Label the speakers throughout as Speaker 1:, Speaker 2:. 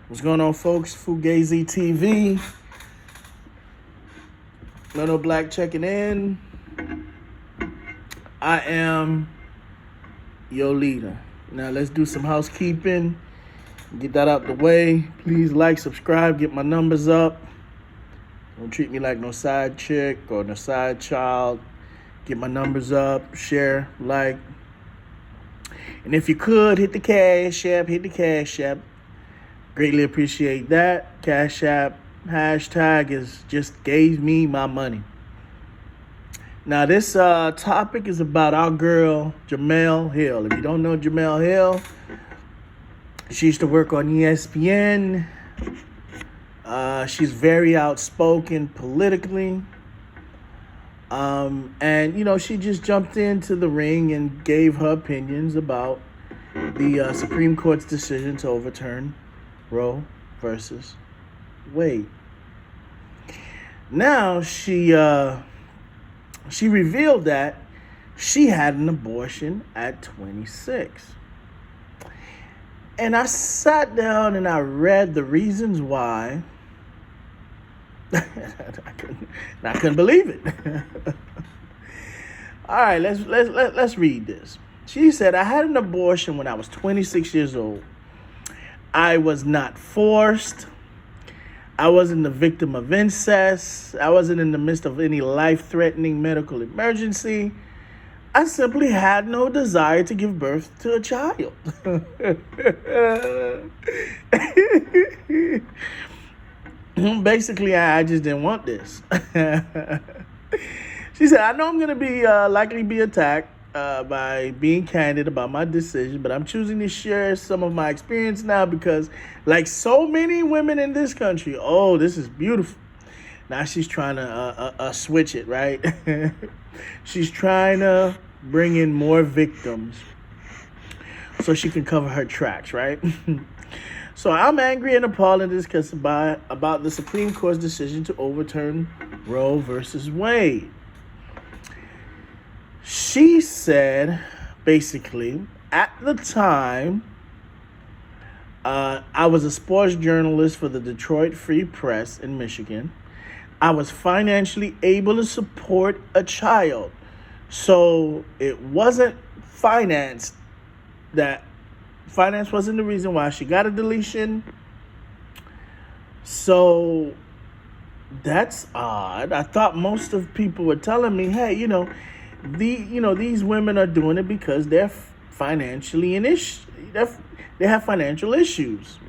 Speaker 1: What's going on, folks? Fogazytv. Little Black checking in. I am your leader. Now let's do some housekeeping. Get that out the way. Please like, subscribe, get my numbers up. Don't treat me like no side chick or no side child. Get my numbers up, share, like. And if you could, hit the Cash App. Greatly appreciate that. Cash App hashtag is just gave me my money. Now this topic is about our girl Jemele Hill. If you don't know Jemele Hill, she used to work on ESPN. She's very outspoken politically. And she just jumped into the ring and gave her opinions about the Supreme Court's decision to overturn Roe versus Wade. Now she revealed that she had an abortion at 26. And I sat down and I read the reasons why. I couldn't believe it. All right, let's read this. She said, I had an abortion when I was 26 years old. I was not forced. I wasn't the victim of incest. I wasn't in the midst of any life-threatening medical emergency. I simply had no desire to give birth to a child. Basically, I just didn't want this. She said, I know I'm going to be likely be attacked by being candid about my decision, but I'm choosing to share some of my experience now because, like so many women in this country, this is beautiful. Now she's trying to switch it, right? She's trying to bring in more victims so she can cover her tracks, right? So I'm angry and appalled and disgusted about the Supreme Court's decision to overturn Roe versus Wade. She said, basically, at the time, I was a sports journalist for the Detroit Free Press in Michigan. I was financially able to support a child. So it wasn't finance wasn't the reason why she got a deletion. So that's odd. I thought most of people were telling me, hey, these women are doing it because they're financially they have financial issues.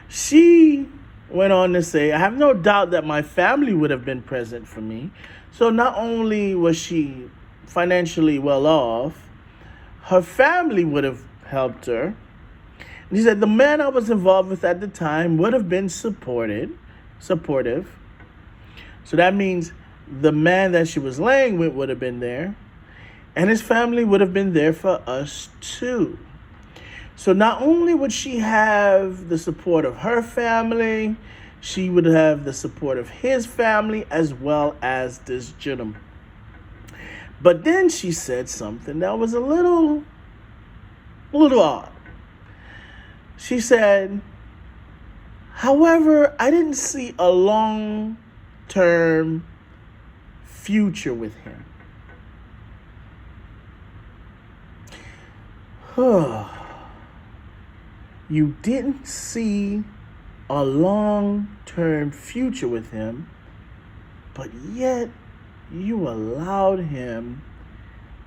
Speaker 1: She went on to say, I have no doubt that my family would have been present for me. So not only was she financially well off, her family would have helped her. And he said the man I was involved with at the time would have been supportive. So that means the man that she was laying with would have been there, and his family would have been there for us too. So not only would she have the support of her family, she would have the support of his family as well as this gentleman. But then she said something that was a little odd. She said, however, I didn't see a long-term future with him. You didn't see a long-term future with him, but yet you allowed him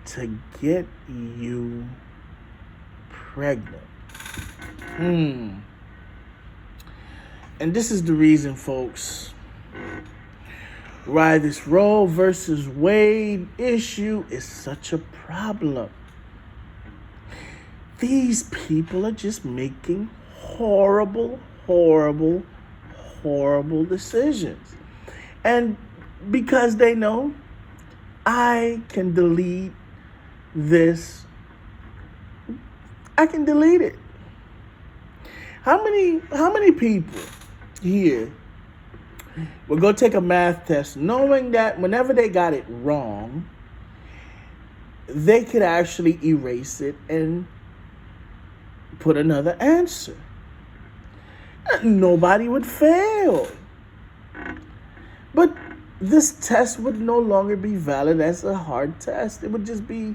Speaker 1: to get you pregnant. And this is the reason, folks, why this Roe versus Wade issue is such a problem. These people are just making horrible decisions. And because they know I can delete this, I can delete it. How many people here will go take a math test knowing that whenever they got it wrong, they could actually erase it and put another answer? nobody would fail. But this test would no longer be valid as a hard test. It would just be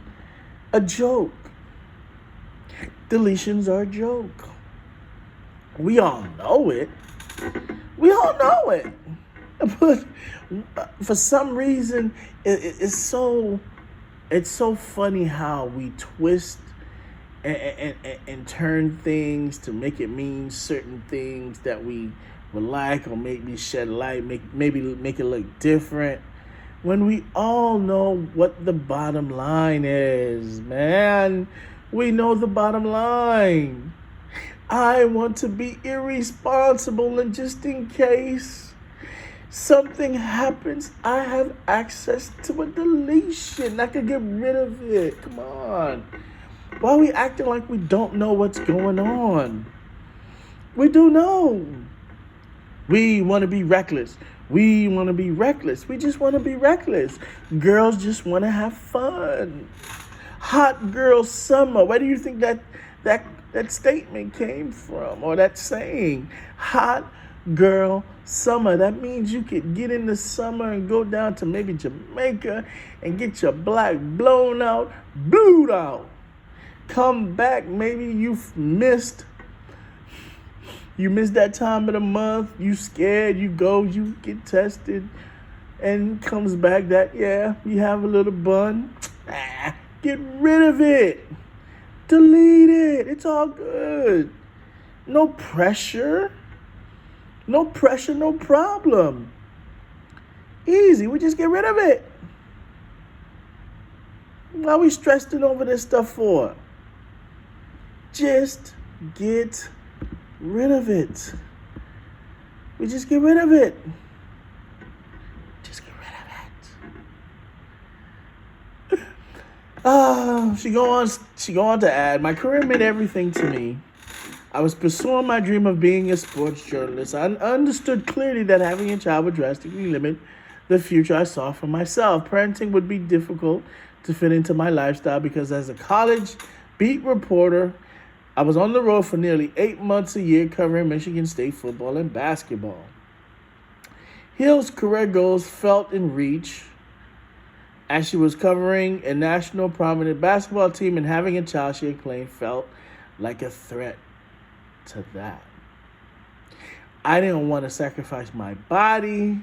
Speaker 1: a joke. Deletions are a joke. We all know it. We all know it. But for some reason, it's so funny how we twist and turn things to make it mean certain things that we would like, or maybe shed light, maybe make it look different, when we all know what the bottom line is, man. We know the bottom line. I want to be irresponsible, and just in case something happens, I have access to a deletion. I can get rid of it. Come on. Why are we acting like we don't know what's going on? We do know. We want to be reckless. We want to be reckless. We just want to be reckless. Girls just want to have fun. Hot girl summer. Where do you think that statement came from, or that saying? Hot girl summer. That means you could get in the summer and go down to maybe Jamaica and get your black blown out, blued out. Come back, maybe you missed that time of the month. You scared, you go, you get tested, and comes back that, yeah, you have a little bun. Get rid of it. Delete it. It's all good. No pressure. No pressure, no problem. Easy. We just get rid of it. Why are we stressing over this stuff for? Just get rid of it. We just get rid of it. Just get rid of it. She go on to add, my career meant everything to me. I was pursuing my dream of being a sports journalist. I understood clearly that having a child would drastically limit the future I saw for myself. Parenting would be difficult to fit into my lifestyle because as a college beat reporter, I was on the road for nearly 8 months a year covering Michigan State football and basketball. Hill's career goals felt in reach as she was covering a national prominent basketball team, and having a child she claimed felt like a threat to that. I didn't want to sacrifice my body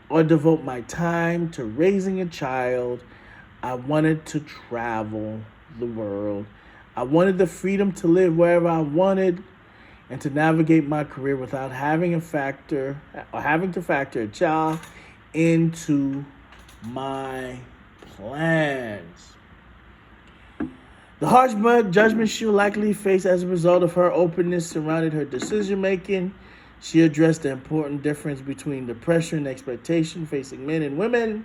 Speaker 1: or devote my time to raising a child. I wanted to travel the world. I wanted the freedom to live wherever I wanted and to navigate my career without having to factor a child into my plans. The harsh judgment she will likely face as a result of her openness surrounded her decision making. She addressed the important difference between the pressure and expectation facing men and women.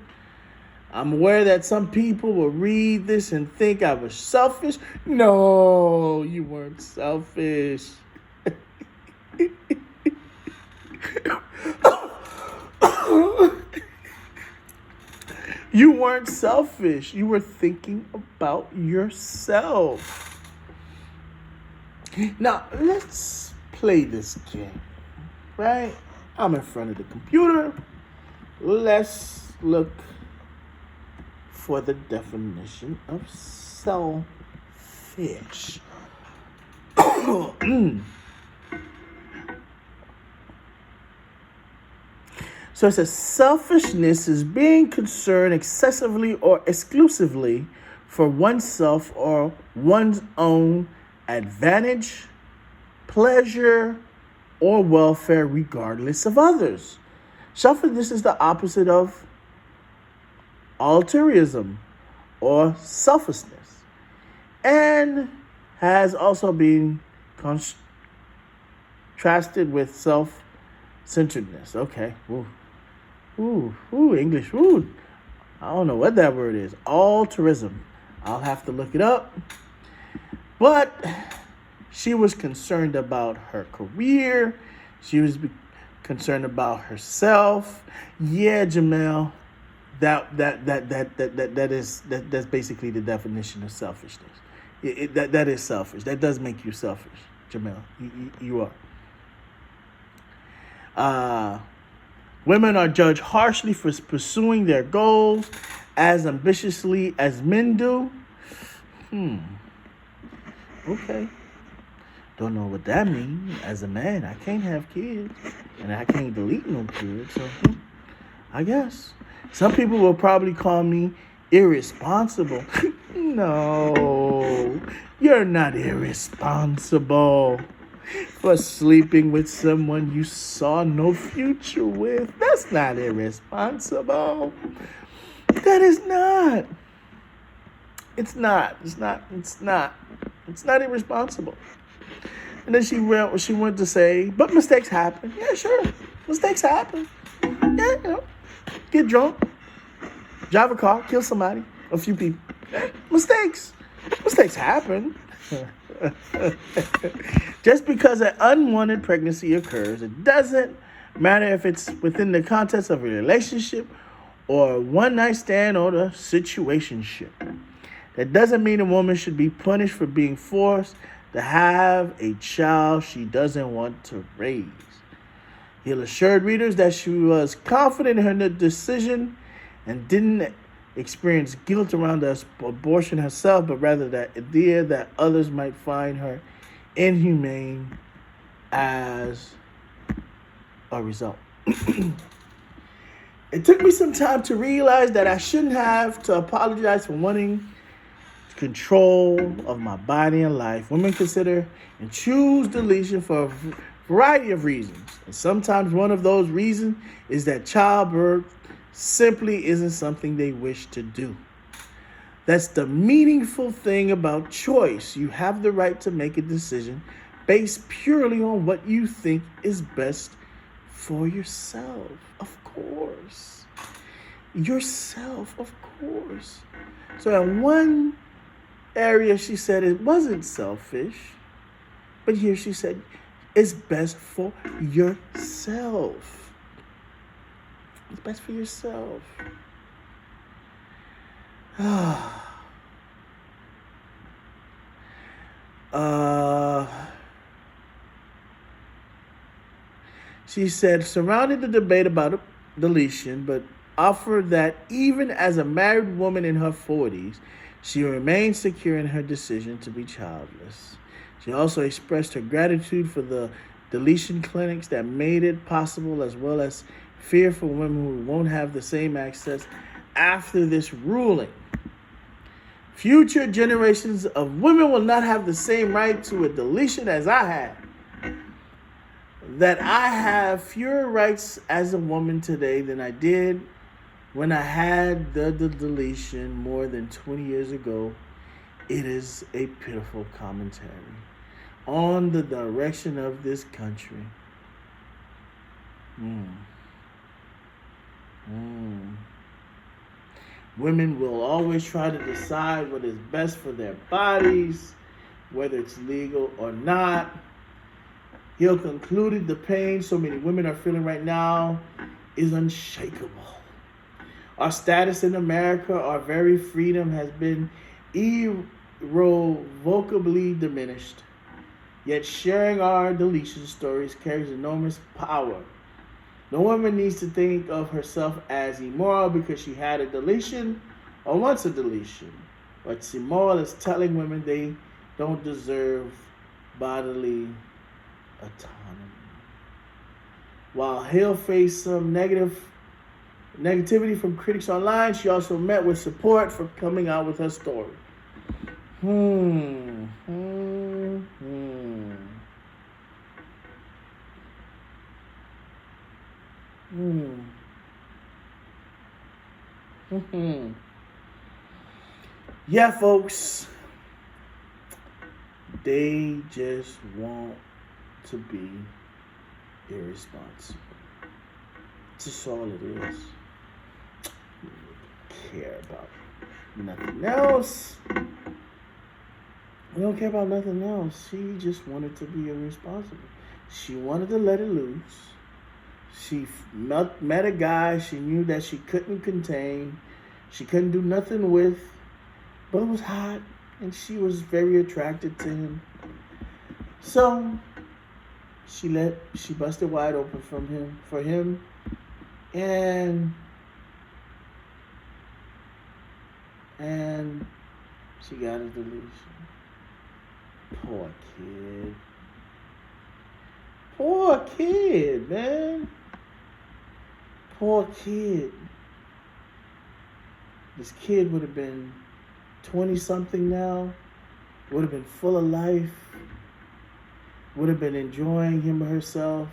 Speaker 1: I'm aware that some people will read this and think I was selfish. No, you weren't selfish. You weren't selfish. You were thinking about yourself. Now, let's play this game, right? I'm in front of the computer. Let's look for the definition of selfish. So it says selfishness is being concerned excessively or exclusively for oneself or one's own advantage, pleasure, or welfare regardless of others. Selfishness is the opposite of altruism or selflessness, and has also been contrasted with self-centeredness. Okay. Ooh, English. Ooh, I don't know what that word is. Altruism. I'll have to look it up. But she was concerned about her career. She was concerned about herself. Yeah, Jemele. That's basically the definition of selfishness. That is selfish. That does make you selfish, Jemele. You are. Women are judged harshly for pursuing their goals as ambitiously as men do. Okay. Don't know what that means. As a man, I can't have kids. And I can't delete no kids. So, I guess. Some people will probably call me irresponsible. No, you're not irresponsible for sleeping with someone you saw no future with. That's not irresponsible. That is not. It's not. It's not irresponsible. And then she went to say, but mistakes happen. Yeah, sure. Mistakes happen. Yeah, get drunk, drive a car, kill somebody, a few people. Mistakes happen. Just because an unwanted pregnancy occurs, it doesn't matter if it's within the context of a relationship or a one-night stand or a situationship. That doesn't mean a woman should be punished for being forced to have a child she doesn't want to raise. Hill assured readers that she was confident in her decision and didn't experience guilt around the abortion herself, but rather the idea that others might find her inhumane as a result. It took me some time to realize that I shouldn't have to apologize for wanting control of my body and life. Women consider and choose deletion for a variety of reasons. And sometimes one of those reasons is that childbirth simply isn't something they wish to do. That's the meaningful thing about choice. You have the right to make a decision based purely on what you think is best for yourself. Of course. Yourself, of course. So in one area, she said it wasn't selfish, but here she said it's best for yourself. It's best for yourself. She said, surrounded the debate about deletion, but offered that even as a married woman in her 40s, she remained secure in her decision to be childless. She also expressed her gratitude for the deletion clinics that made it possible, as well as fear for women who won't have the same access after this ruling. Future generations of women will not have the same right to a deletion as I had. That I have fewer rights as a woman today than I did when I had the deletion more than 20 years ago. It is a pitiful commentary on the direction of this country. Women will always try to decide what is best for their bodies, whether it's legal or not. Hill concluded the pain so many women are feeling right now is unshakable. Our status in America, our very freedom has been irrevocably diminished. Yet sharing our deletion stories carries enormous power. No woman needs to think of herself as immoral because she had a deletion or wants a deletion. What's immoral is telling women they don't deserve bodily autonomy. While Hill faced some negativity from critics online, she also met with support for coming out with her story. Yeah, folks, they just want to be irresponsible. That's all it is. You don't care about nothing else. We don't care about nothing else. She just wanted to be irresponsible. She wanted to let it loose. She met a guy she knew that she couldn't contain. She couldn't do nothing with, but it was hot, and she was very attracted to him. So She busted wide open for him, and she got a deletion. Poor kid. Poor kid, man. Poor kid. This kid would have been 20-something now, would have been full of life, would have been enjoying him or herself,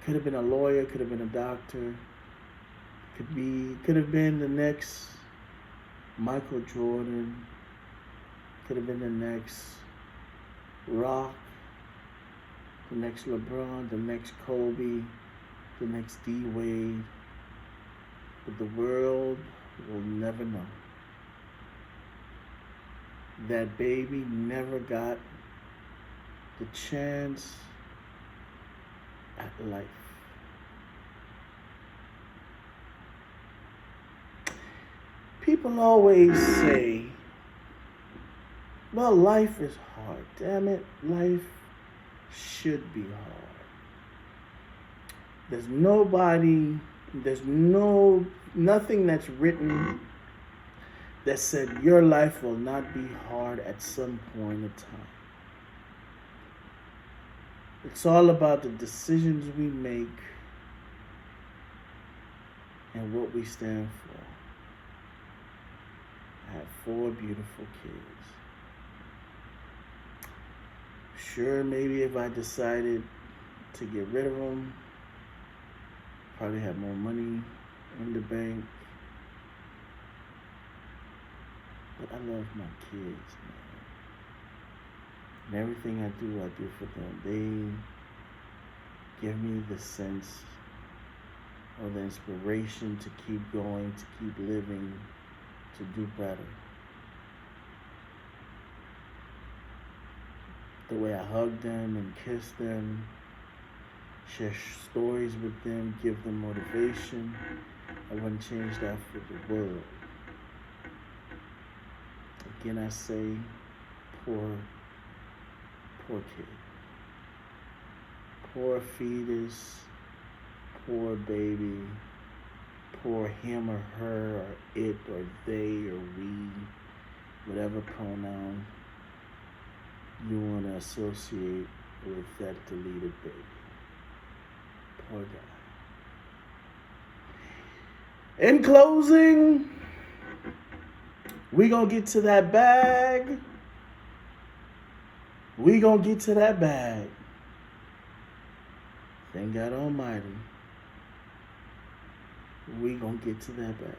Speaker 1: could have been a lawyer, could have been a doctor, could have been the next Michael Jordan, could have been the next Rock, the next LeBron, the next Kobe, the next D-Wade. But the world will never know. That baby never got the chance at life. People always say, well, life is hard. Damn it, life should be hard. There's nothing that's written that said your life will not be hard at some point in time. It's all about the decisions we make and what we stand for. I have 4 beautiful kids. Sure, maybe if I decided to get rid of them, probably have more money in the bank. But I love my kids, man. And everything I do for them. They give me the sense or the inspiration to keep going, to keep living, to do better. The way I hug them and kiss them, share stories with them, give them motivation, I wouldn't change that for the world. Again, I say, poor kid. Poor fetus, poor baby, poor him or her or it or they or we, whatever pronoun you want to associate with that deleted baby. Poor guy. In closing, we gonna get to that bag. We gonna get to that bag. Thank God Almighty. We gonna get to that bag.